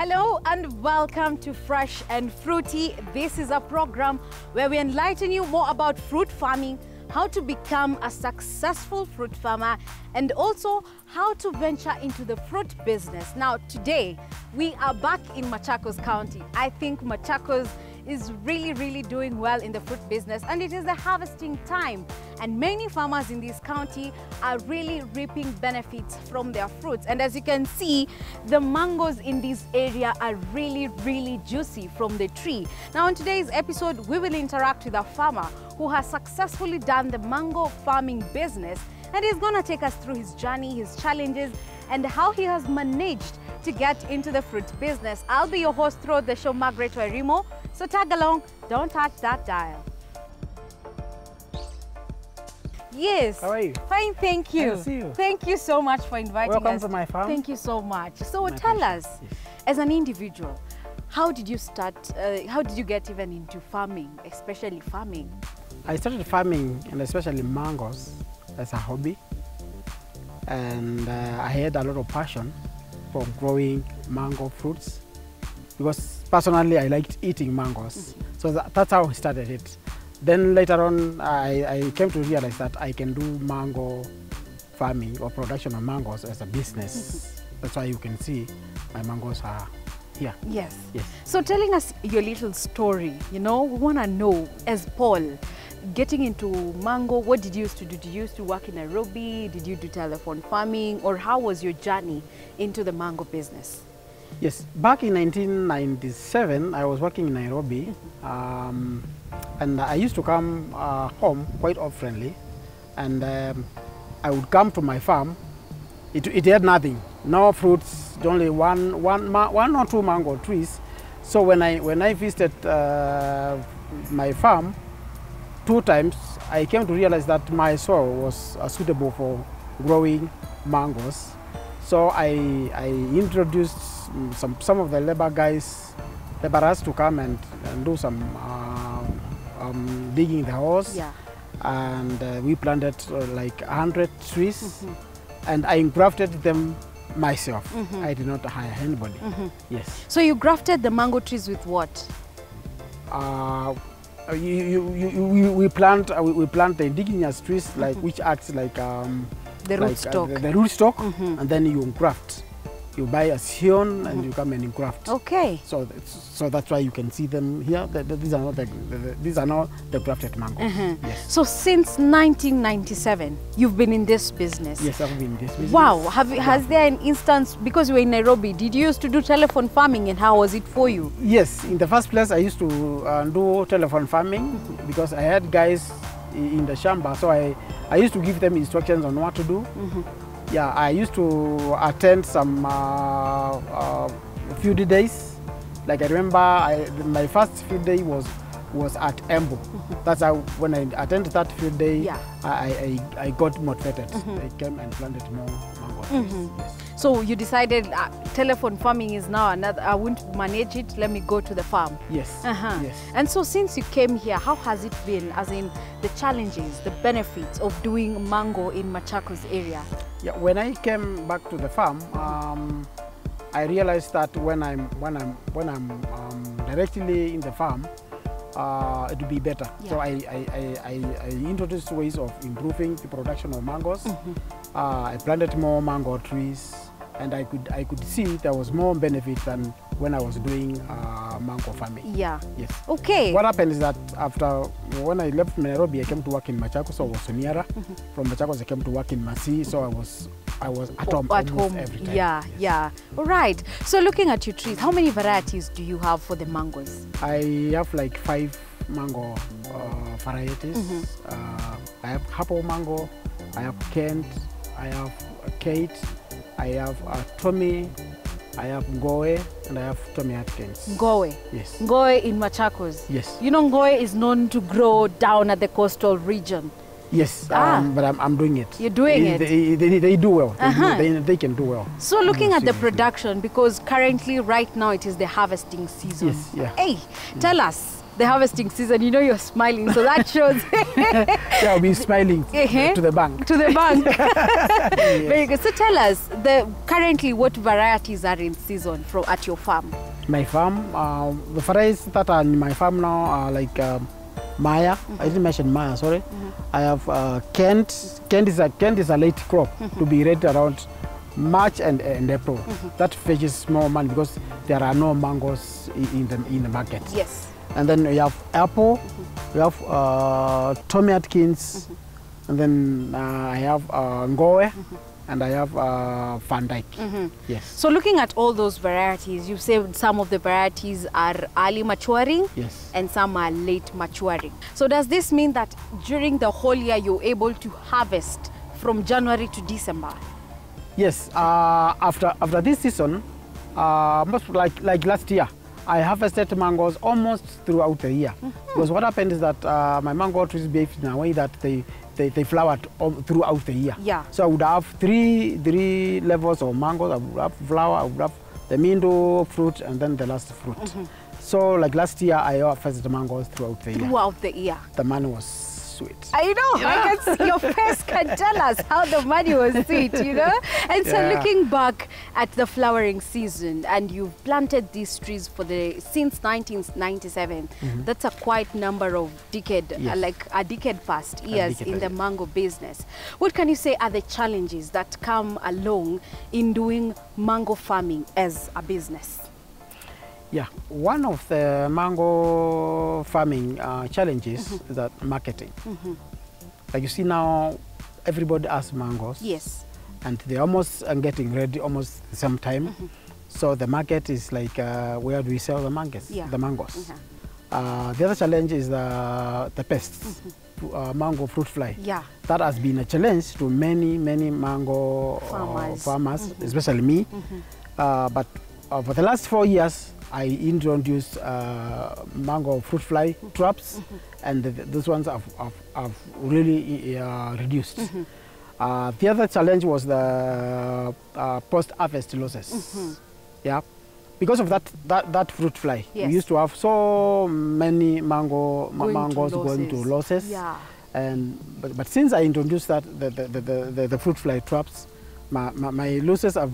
Hello and welcome to Fresh and Fruity. This is a program where we enlighten you more about fruit farming, how to become a successful fruit farmer, and also how to venture into the fruit business. Now, today we are back in Machakos County. I think Machakos is really doing well in the fruit business, and it is the harvesting time, and many farmers in this county are really reaping benefits from their fruits. And as you can see, the mangoes in this area are really juicy from the tree. Now in today's episode, we will interact with a farmer who has successfully done the mango farming business, and he's gonna take us through his journey, his challenges, and how he has managed to get into the fruit business. I'll be your host throughout the show, Margaret Wairimo. So tag along, don't touch that dial. Yes. How are you? Fine, thank you. Nice to see you. Thank you so much for inviting us. Welcome to my farm. Thank you so much. So tell us, as an individual, how did you start, how did you get even into farming, especially farming? I started farming, and especially mangoes, as a hobby. And I had a lot of passion for growing mango fruits, because personally I liked eating mangoes. So that's how I started it. Then later on, I came to realize that I can do mango farming or production of mangoes as a business. That's why you can see my mangoes are here. Yes. So telling us your little story, you know, we want to know, as Paul, getting into mango, what did you used to do? Did you used to work in Nairobi? Did you do telephone farming? Or how was your journey into the mango business? Yes, back in 1997, I was working in Nairobi, and I used to come home quite oftenly, and I would come to my farm. It had nothing, no fruits, only one or two mango trees. So when I visited my farm 2 times, I came to realize that my soil was suitable for growing mangoes. So I introduced some of the laborers to come and do some digging the holes. Yeah. And we planted like 100 trees, and I grafted them myself. I did not hire anybody. Yes. So you grafted the mango trees with what? We plant the indigenous trees, like which acts like the rootstock. The rootstock, and then you graft. You buy a scion and you come and graft. Okay. So that's why you can see them here. These are not the grafted mangoes. Yes. So since 1997, you've been in this business. Yes, I've been in this business. Wow. Has there an instance, because you were in Nairobi, did you used to do telephone farming, and how was it for you? Yes. In the first place, I used to do telephone farming because I had guys in the shamba, so I used to give them instructions on what to do. Yeah, I used to attend some field days. Like I remember, my first field day was at Embu. That's how, when I attended that field day, I got motivated. I came and planted more mango trees. Yes. So you decided telephone farming is now another, I won't manage it, let me go to the farm. Yes. Yes. And so since you came here, how has it been, as in the challenges, the benefits of doing mango in Machakos area? Yeah, when I came back to the farm, I realized that when I'm directly in the farm, it would be better. Yeah. So I introduced ways of improving the production of mangoes. I planted more mango trees, and I could see there was more benefit than when I was doing mango farming. Yeah. Yes. Okay. What happened is that when I left Nairobi, I came to work in Machakos. So I was Soniara. From Machakos, I came to work in Masi. So I was at home every time. Yeah, yes. Yeah. All right. So looking at your trees, how many varieties do you have for the mangoes? I have like 5 mango varieties. I have apple mango, I have Kent, I have Kate, I have Tommy, I have Ngoe, and I have Tommy Atkins. Ngoe? Yes. Ngoe in Machakos? Yes. You know, Ngoe is known to grow down at the coastal region. Yes, but I'm doing it. You're doing it? They do well. They can do well. So looking at the production, because currently right now it is the harvesting season. Yes, yeah. Hey, tell us, the harvesting season. You know you're smiling, so that shows. Yeah, I'll be smiling to the bank. To the bank. Yes. Very good. So tell us, currently what varieties are in season at your farm? My farm, the varieties that are in my farm now are like Maya. I didn't mention Maya, sorry. I have Kent. Kent is a late crop to be ready around March and April. That fetches more money because there are no mangoes in the market. Yes. And then we have apple, we have Tommy Atkins, and then I have Ngoe, and I have Van Dyke. Yes. So looking at all those varieties, you said some of the varieties are early maturing, yes, and some are late maturing. So does this mean that during the whole year you're able to harvest from January to December? Yes. After this season, most like last year, I harvested mangoes almost throughout the year. Because what happened is that my mango trees behave in a way that they flowered throughout the year. Yeah. So I would have three levels of mangoes. I would have flower, I would have the middle fruit, and then the last fruit. So like last year, I harvested mangoes throughout the year. Throughout the year. The money was sweet. I know, yeah. I can see your face can tell us how the money was sweet, you know? And so looking back at the flowering season, and you've planted these trees since 1997, that's a quite number of like a decade past years in the mango business. What can you say are the challenges that come along in doing mango farming as a business? Yeah, one of the mango farming challenges is that marketing. Like you see now, everybody has mangoes. Yes. And they're almost getting ready almost the same time. So the market is like, where do we sell the mangoes? Yeah. The mangoes. The other challenge is the pests, mango fruit fly. Yeah. That has been a challenge to many mango farmers, especially me. But for the last 4 years, I introduced mango fruit fly traps, and those ones have really reduced. The other challenge was the post-harvest losses. Yeah, because of that fruit fly, we used to have so many mangoes going to losses. Yeah. But since I introduced that the fruit fly traps, my losses have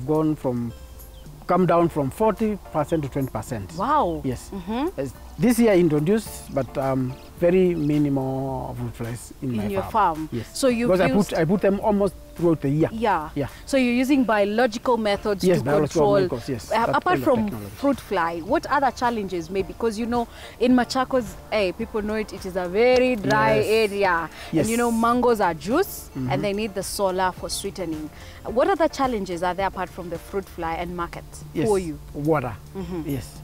come down from 40% to 20%. Wow. Yes. This year I introduced, but very minimal fruit flies in your farm. Yes. So because I put them almost throughout the year. Yeah. So you're using biological methods to control. Yes, apart from fruit fly, what other challenges maybe? Because you know, in Machakos, people know it is a very dry area. Yes. And you know, mangoes are juice and they need the solar for sweetening. What other challenges are there apart from the fruit fly and market for you? Water. Yes.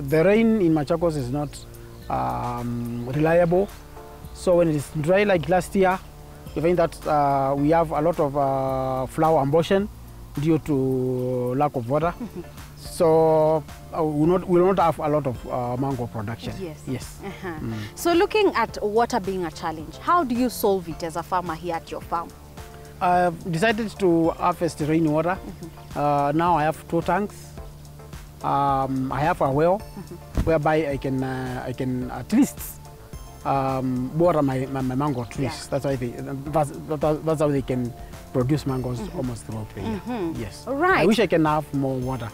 The rain in Machakos is not reliable. So when it is dry like last year, you find that we have a lot of flower abortion due to lack of water. So we will not have a lot of mango production. Yes. So looking at water being a challenge, how do you solve it as a farmer here at your farm? I've decided to harvest rainwater. Now I have 2 tanks. I have a well whereby I can at least water my mango trees. That's how they can produce mangoes almost throughout the year. Yes. Right. I wish I can have more water.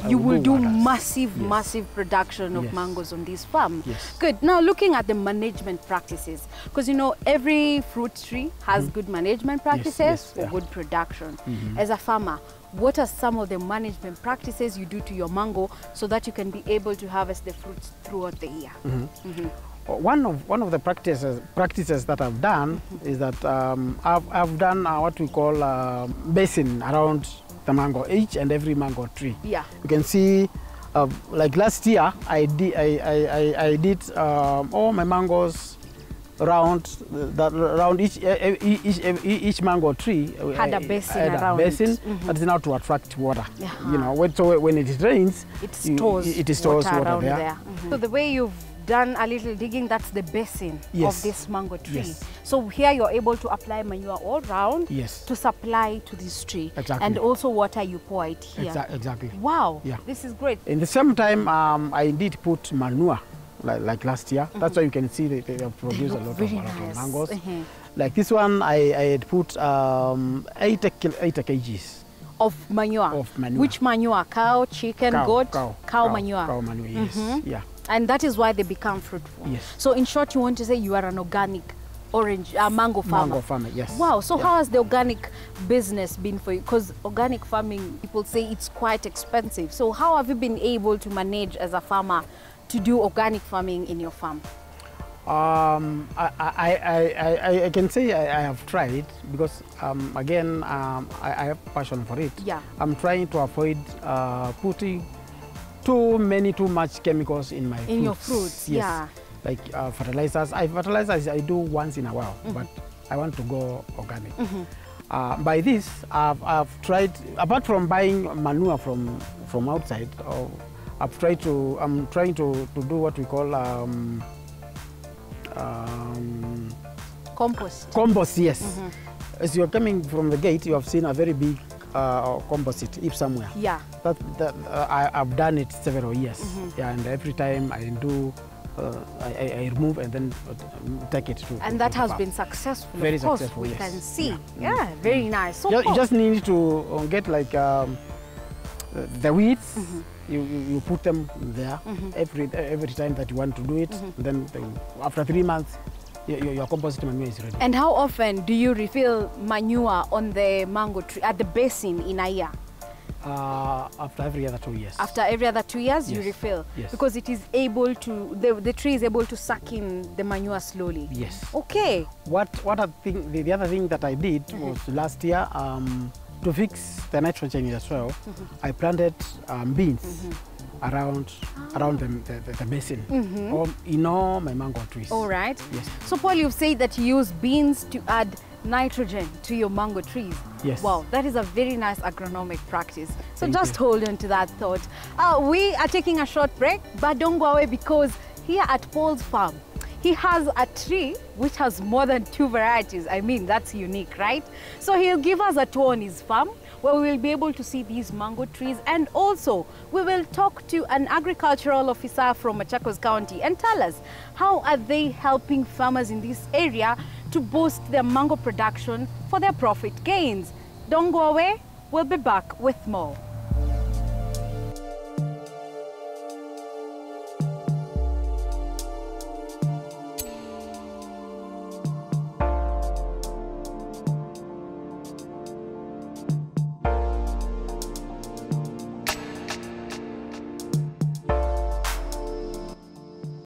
You will do massive production of mangoes on this farm. Yes. Good. Now looking at the management practices, because you know every fruit tree has good management practices for good production. As a farmer, what are some of the management practices you do to your mango so that you can be able to harvest the fruits throughout the year? One of the practices that I've done is that I've done what we call basin around the mango, each and every mango tree. Yeah. You can see, like last year, I did all my mangoes around each mango tree had a basin around that is now to attract water. You know, so when it rains, it stores water there. So the way you've done a little digging. That's the basin Yes. of this mango tree. Yes. So here you're able to apply manure all round Yes. to supply to this tree. Exactly. And also water, you pour it here. Exactly. Wow, Yeah. this is great. In the same time, I did put manure like last year. That's why you can see they have produced a lot Very of nice. mangoes. Like this one, I had put 80 kgs. Of manure. Of manure. Which manure? Cow, chicken, goat? Cow manure. Cow manure, yes. Yeah. And that is why they become fruitful. Yes. So in short, you want to say you are an organic mango farmer. Mango farmer, yes. Wow. So Yeah. how has the organic business been for you? Because organic farming, people say it's quite expensive. So how have you been able to manage as a farmer to do organic farming in your farm? I can say I have tried because again I have passion for it. Yeah. I'm trying to avoid putting too much chemicals in my fruits. Your fruits, yes. yeah. Like fertilizers. Fertilizers I do once in a while, but I want to go organic. By this, I've tried, apart from buying manure from outside, I'm trying to do what we call Compost. compost, yes. As you're coming from the gate, you have seen a very big composite heap somewhere. Yeah. I've done it several years. Yeah, and every time I do, I remove and then take it to. And that has been successful. Very of course, successful, we yes. can see. Yeah. Yeah, very nice. So You just need to get like the weeds. You put them there every time that you want to do it. Then after 3 months, your compost manure is ready. And how often do you refill manure on the mango tree at the basin in a year? After every other 2 years. After every other 2 years, you Yes. refill? Yes. Because it is able to, the tree is able to suck in the manure slowly? Yes. Okay. What I think, the other thing that I did was last year, to fix the nitrogen in the soil, I planted beans around the basin, or in all my mango trees. All right. Yes. So Paul, you've said that you use beans to add nitrogen to your mango trees. Yes. Wow, that is a very nice agronomic practice. So Thank just you. hold on to that thought. We are taking a short break, but don't go away, because here at Paul's farm, he has a tree which has more than 2 varieties. I mean, that's unique, right? So he'll give us a tour on his farm where we will be able to see these mango trees, and also we will talk to an agricultural officer from Machakos County and tell us how are they helping farmers in this area to boost their mango production for their profit gains. Don't go away, we'll be back with more.